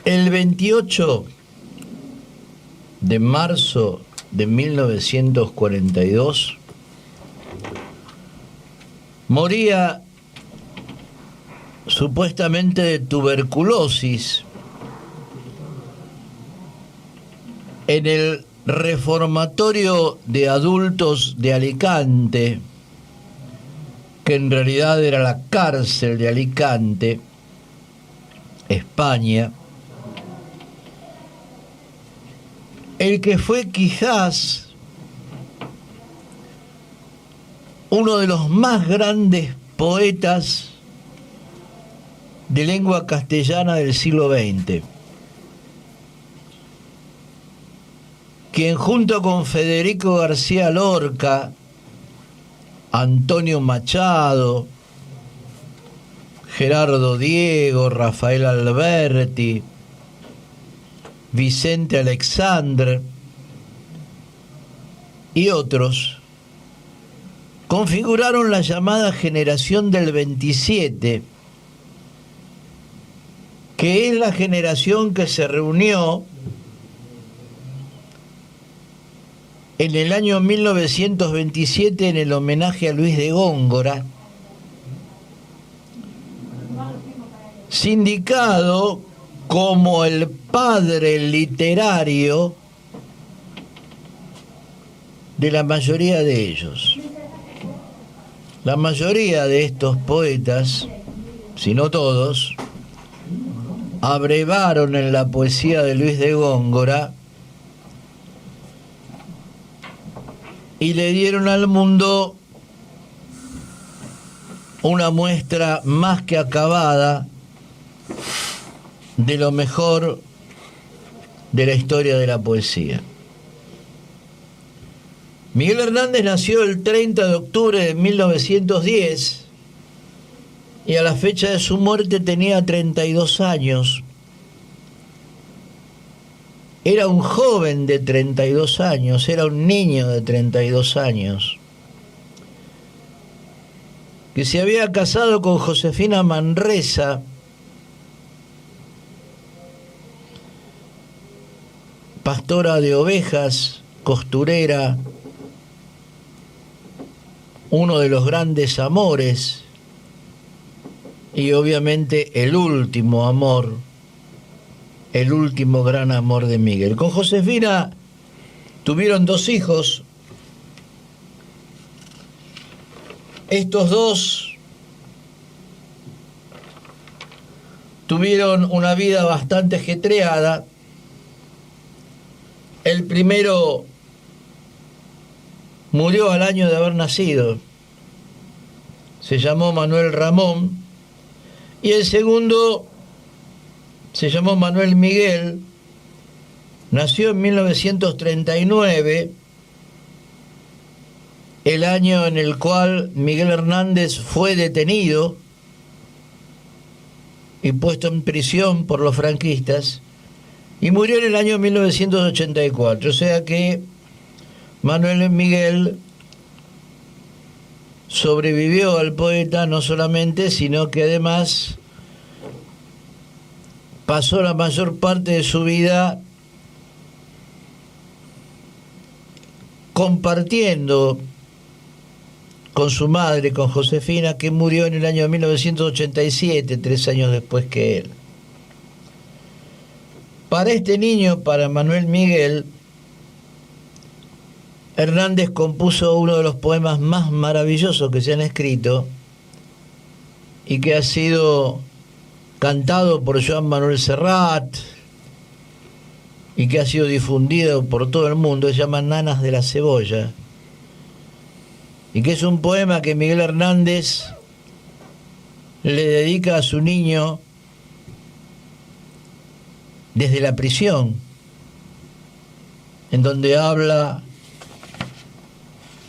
El 28 de marzo de 1942 moría supuestamente de tuberculosis en el reformatorio de adultos de Alicante, que en realidad era la cárcel de Alicante, España, el que fue quizás uno de los más grandes poetas de lengua castellana del siglo XX, quien junto con Federico García Lorca, Antonio Machado, Gerardo Diego, Rafael Alberti, Vicente Alexandre y otros, configuraron la llamada generación del 27, que es la generación que se reunió en el año 1927 en el homenaje a Luis de Góngora, sindicado como el padre literario de la mayoría de ellos. La mayoría de estos poetas, si no todos, abrevaron en la poesía de Luis de Góngora y le dieron al mundo una muestra más que acabada de lo mejor de la historia de la poesía. Miguel Hernández nació el 30 de octubre de 1910 y a la fecha de su muerte tenía 32 años. Era un joven de 32 años, era un niño de 32 años, que se había casado con Josefina Manresa, pastora de ovejas, costurera, uno de los grandes amores y obviamente el último amor, el último gran amor de Miguel. Con Josefina tuvieron 2 hijos. Estos 2 tuvieron una vida bastante ajetreada. El primero murió al año de haber nacido, se llamó Manuel Ramón, y el segundo se llamó Manuel Miguel, nació en 1939, el año en el cual Miguel Hernández fue detenido y puesto en prisión por los franquistas, y murió en el año 1984, o sea que Manuel Miguel sobrevivió al poeta no solamente, sino que además pasó la mayor parte de su vida compartiendo con su madre, con Josefina, que murió en el año 1987, 3 años después que él. Para este niño, para Manuel Miguel, Hernández compuso uno de los poemas más maravillosos que se han escrito y que ha sido cantado por Joan Manuel Serrat y que ha sido difundido por todo el mundo. Se llama Nanas de la Cebolla, y que es un poema que Miguel Hernández le dedica a su niño desde la prisión, en donde habla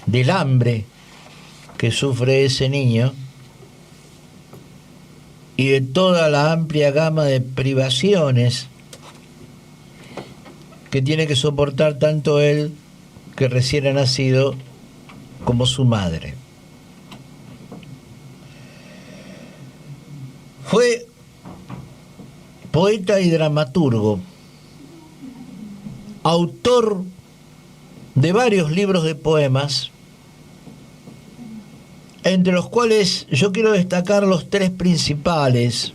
del hambre que sufre ese niño y de toda la amplia gama de privaciones que tiene que soportar tanto él, que recién ha nacido, como su madre. Fue poeta y dramaturgo, autor de varios libros de poemas, entre los cuales yo quiero destacar los tres principales,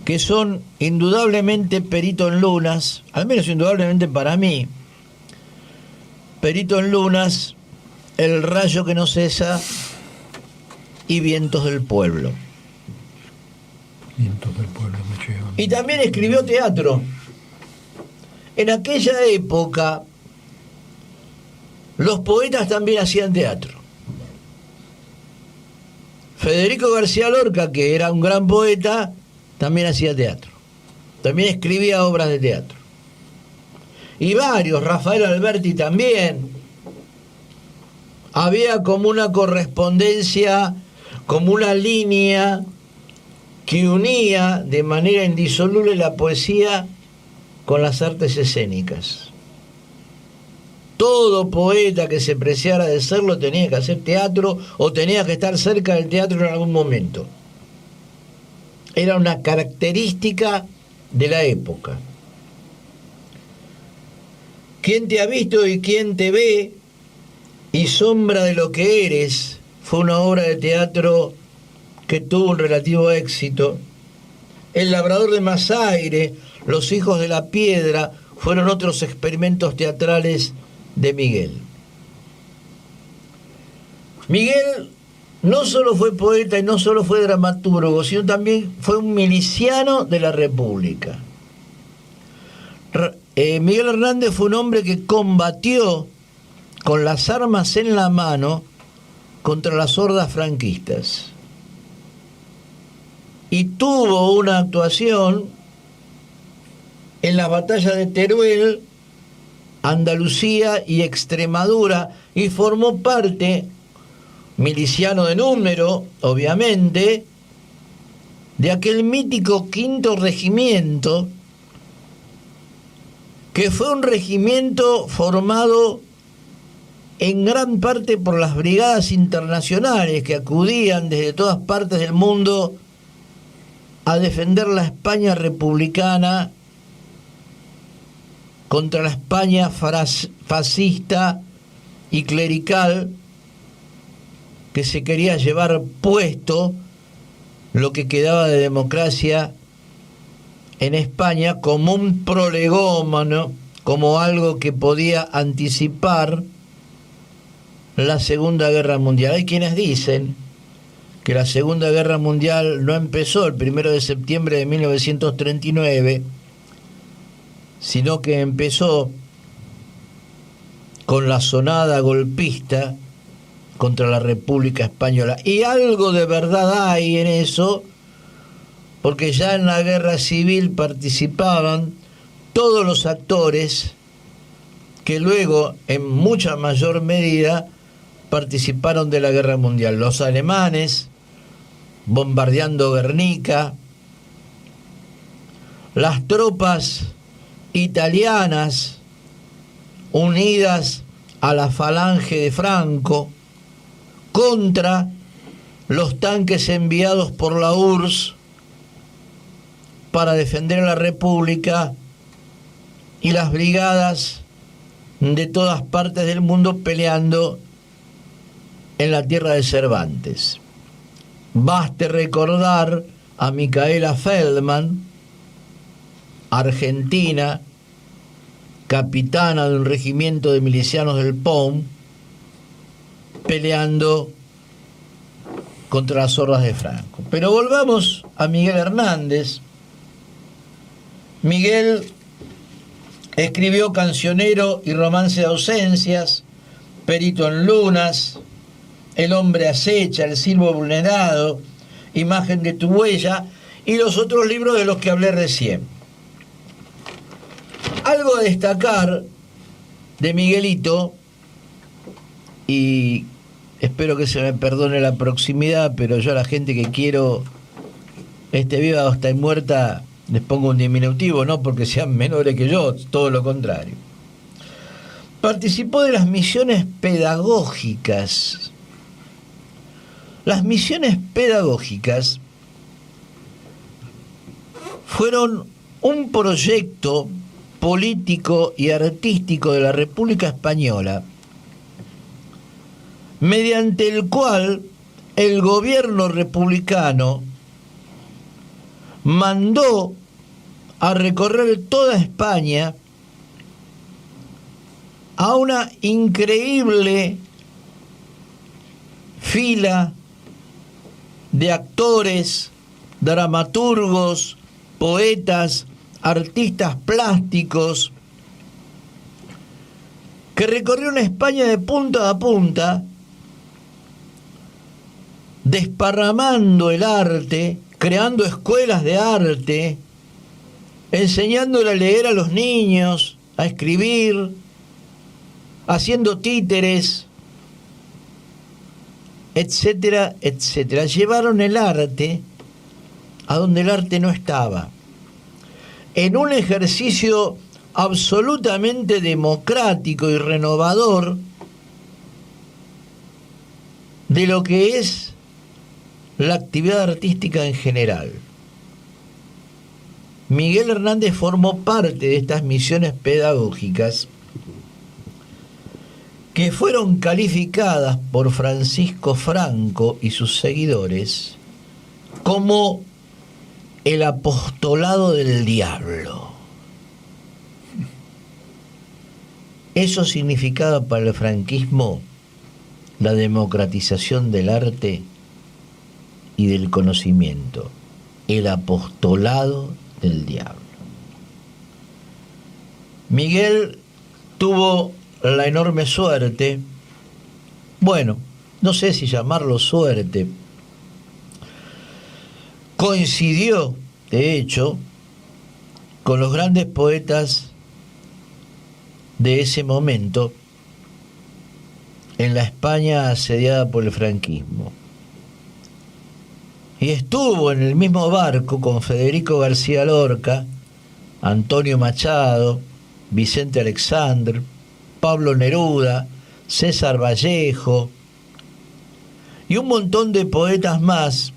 que son indudablemente Perito en Lunas, al menos indudablemente para mí, Perito en Lunas, El rayo que no cesa y Vientos del pueblo. Vientos del pueblo me llevan. Y también escribió teatro. En aquella época, los poetas también hacían teatro. Federico García Lorca, que era un gran poeta, también hacía teatro. También escribía obras de teatro. Y varios, Rafael Alberti también. Había como una correspondencia, como una línea que unía de manera indisoluble la poesía con las artes escénicas. Todo poeta que se preciara de serlo tenía que hacer teatro o tenía que estar cerca del teatro en algún momento. Era una característica de la época. ¿Quién te ha visto y quién te ve? Y sombra de lo que eres, fue una obra de teatro que tuvo un relativo éxito. El labrador de Masaire, Los hijos de la piedra, fueron otros experimentos teatrales de Miguel. Miguel no solo fue poeta y no solo fue dramaturgo, sino también fue un miliciano de la República. Miguel Hernández fue un hombre que combatió con las armas en la mano contra las hordas franquistas. Y tuvo una actuación en las batallas de Teruel, Andalucía y Extremadura, y formó parte, miliciano de número, obviamente, de aquel mítico quinto regimiento, que fue un regimiento formado en gran parte por las brigadas internacionales que acudían desde todas partes del mundo a defender la España republicana contra la España fascista y clerical que se quería llevar puesto lo que quedaba de democracia en España como un prolegómeno, como algo que podía anticipar la Segunda Guerra Mundial. Hay quienes dicen que la Segunda Guerra Mundial no empezó el 1 de septiembre de 1939, sino que empezó con la sonada golpista contra la República Española. Y algo de verdad hay en eso, porque ya en la guerra civil participaban todos los actores que luego, en mucha mayor medida, participaron de la guerra mundial. Los alemanes bombardeando Guernica, las tropas italianas unidas a la falange de Franco contra los tanques enviados por la URSS para defender a la República y las brigadas de todas partes del mundo peleando en la tierra de Cervantes. Baste recordar a Micaela Feldman, argentina, capitana de un regimiento de milicianos del POM, peleando contra las hordas de Franco. Pero volvamos a Miguel Hernández. Miguel escribió Cancionero y Romance de ausencias, Perito en Lunas, El hombre acecha, El silbo vulnerado, Imagen de tu huella y los otros libros de los que hablé recién. Algo a destacar de Miguelito, y espero que se me perdone la proximidad, pero yo a la gente que quiero, viva o está muerta, les pongo un diminutivo, no porque sean menores que yo, todo lo contrario. Participó de las misiones pedagógicas. Las misiones pedagógicas fueron un proyecto político y artístico de la República Española, mediante el cual el gobierno republicano mandó a recorrer toda España a una increíble fila de actores, dramaturgos, poetas, artistas plásticos, que recorrió una España de punta a punta, desparramando el arte, creando escuelas de arte, enseñándole a leer a los niños, a escribir, haciendo títeres, etcétera, etcétera. Llevaron el arte a donde el arte no estaba, en un ejercicio absolutamente democrático y renovador de lo que es la actividad artística en general. Miguel Hernández formó parte de estas misiones pedagógicas que fueron calificadas por Francisco Franco y sus seguidores como el apostolado del diablo. Eso significaba para el franquismo la democratización del arte y del conocimiento, el apostolado del diablo. Miguel tuvo la enorme suerte, bueno, no sé si llamarlo suerte, coincidió, de hecho, con los grandes poetas de ese momento en la España asediada por el franquismo. Y estuvo en el mismo barco con Federico García Lorca, Antonio Machado, Vicente Alexandre, Pablo Neruda, César Vallejo y un montón de poetas más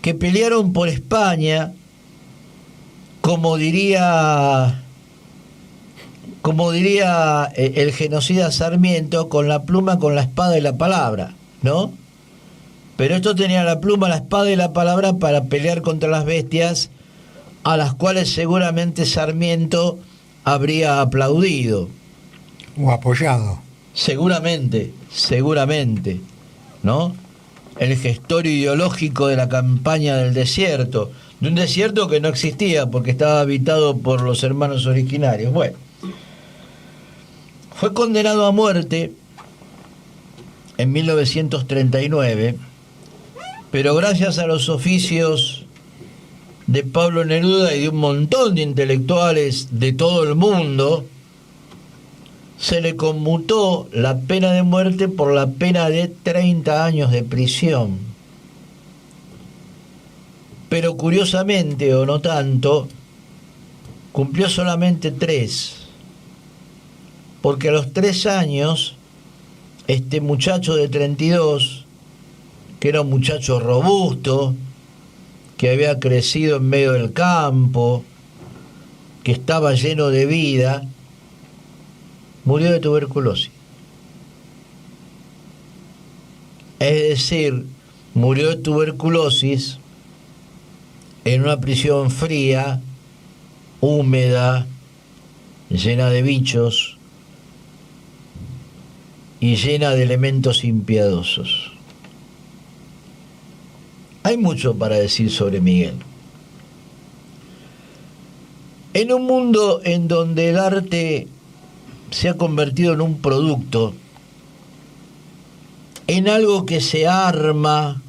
que pelearon por España, como diría el genocida Sarmiento, con la pluma, con la espada y la palabra, ¿no? Pero estos tenían la pluma, la espada y la palabra para pelear contra las bestias a las cuales seguramente Sarmiento habría aplaudido. O apoyado. Seguramente, ¿no? El gestor ideológico de la campaña del desierto, de un desierto que no existía porque estaba habitado por los hermanos originarios. Bueno, fue condenado a muerte en 1939, pero gracias a los oficios de Pablo Neruda y de un montón de intelectuales de todo el mundo, se le conmutó la pena de muerte por la pena de 30 años de prisión. Pero curiosamente, o no tanto, cumplió solamente 3. Porque a los 3 años, este muchacho de 32, que era un muchacho robusto, que había crecido en medio del campo, que estaba lleno de vida, murió de tuberculosis. Es decir, murió de tuberculosis en una prisión fría, húmeda, llena de bichos y llena de elementos impiedosos. Hay mucho para decir sobre Miguel. En un mundo en donde el arte se ha convertido en un producto, en algo que se arma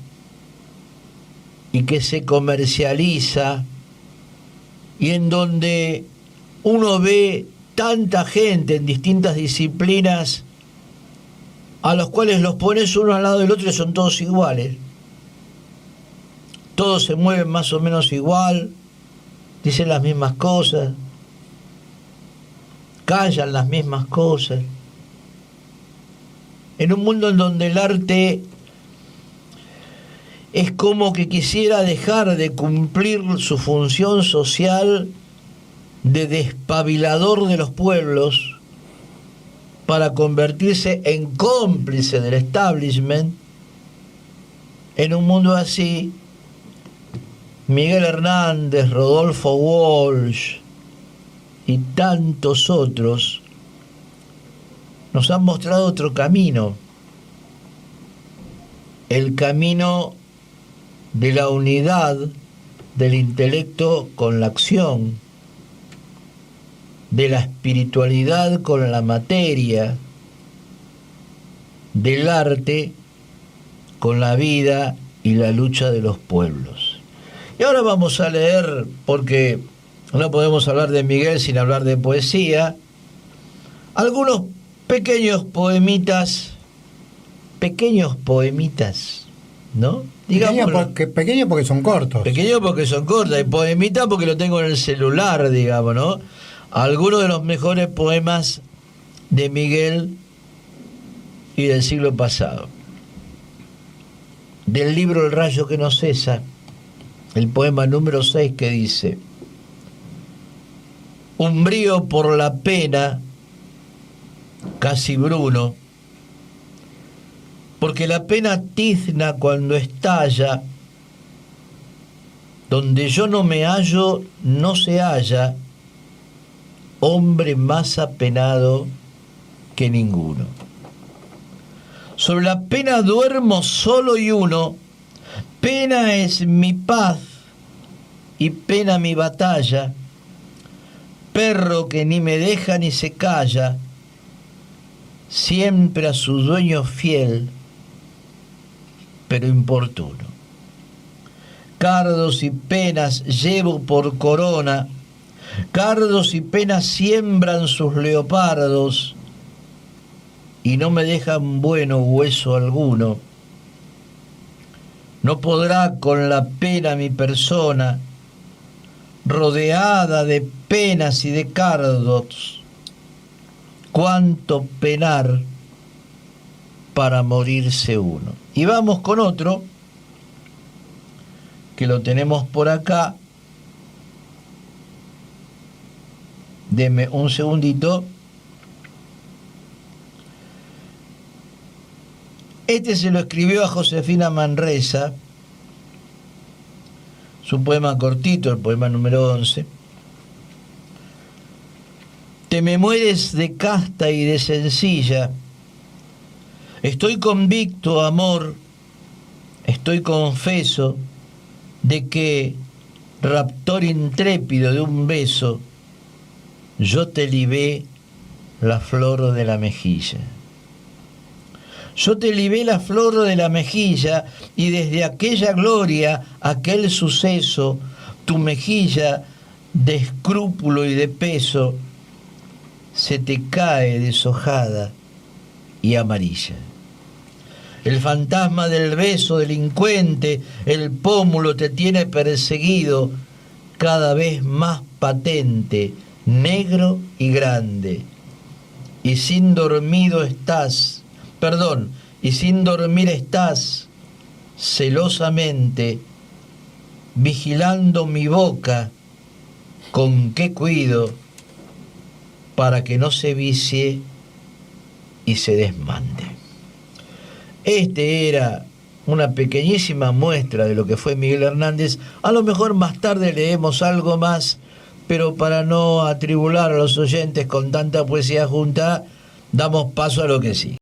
y que se comercializa, y en donde uno ve tanta gente en distintas disciplinas a los cuales los pones uno al lado del otro y son todos iguales. Todos se mueven más o menos igual, dicen las mismas cosas, callan las mismas cosas. En un mundo en donde el arte es como que quisiera dejar de cumplir su función social de despabilador de los pueblos para convertirse en cómplice del establishment. En un mundo así, Miguel Hernández, Rodolfo Walsh y tantos otros nos han mostrado otro camino, el camino de la unidad del intelecto con la acción, de la espiritualidad con la materia, del arte con la vida y la lucha de los pueblos. Y ahora vamos a leer, porque no podemos hablar de Miguel sin hablar de poesía, algunos pequeños poemitas, ¿no? Pequeños porque son cortos. Pequeños porque son cortos, y poemitas porque lo tengo en el celular, digamos, ¿no? Algunos de los mejores poemas de Miguel y del siglo pasado. Del libro El rayo que no cesa, el poema número 6 que dice: umbrío por la pena, casi bruno, porque la pena tizna cuando estalla, donde yo no me hallo, no se halla hombre más apenado que ninguno. Sobre la pena duermo solo y uno, pena es mi paz y pena mi batalla, perro que ni me deja ni se calla, siempre a su dueño fiel, pero importuno. Cardos y penas llevo por corona, cardos y penas siembran sus leopardos, y no me dejan bueno hueso alguno. No podrá con la pena mi persona, rodeada de penas y de cardos, cuánto penar para morirse uno. Y vamos con otro, que lo tenemos por acá. Deme un segundito. Este se lo escribió a Josefina Manresa. Es un poema cortito, el poema número 11. Te me mueres de casta y de sencilla. Estoy convicto, amor, estoy confeso, de que, raptor intrépido de un beso, yo te libé la flor de la mejilla. Yo te libé la flor de la mejilla, y desde aquella gloria, aquel suceso, tu mejilla de escrúpulo y de peso se te cae deshojada y amarilla. El fantasma del beso delincuente, el pómulo te tiene perseguido, cada vez más patente, negro y grande. Y sin dormir estás, celosamente, vigilando mi boca, con qué cuido, para que no se vicie y se desmande. Este era una pequeñísima muestra de lo que fue Miguel Hernández. A lo mejor más tarde leemos algo más, pero para no atribular a los oyentes con tanta poesía junta, damos paso a lo que sigue.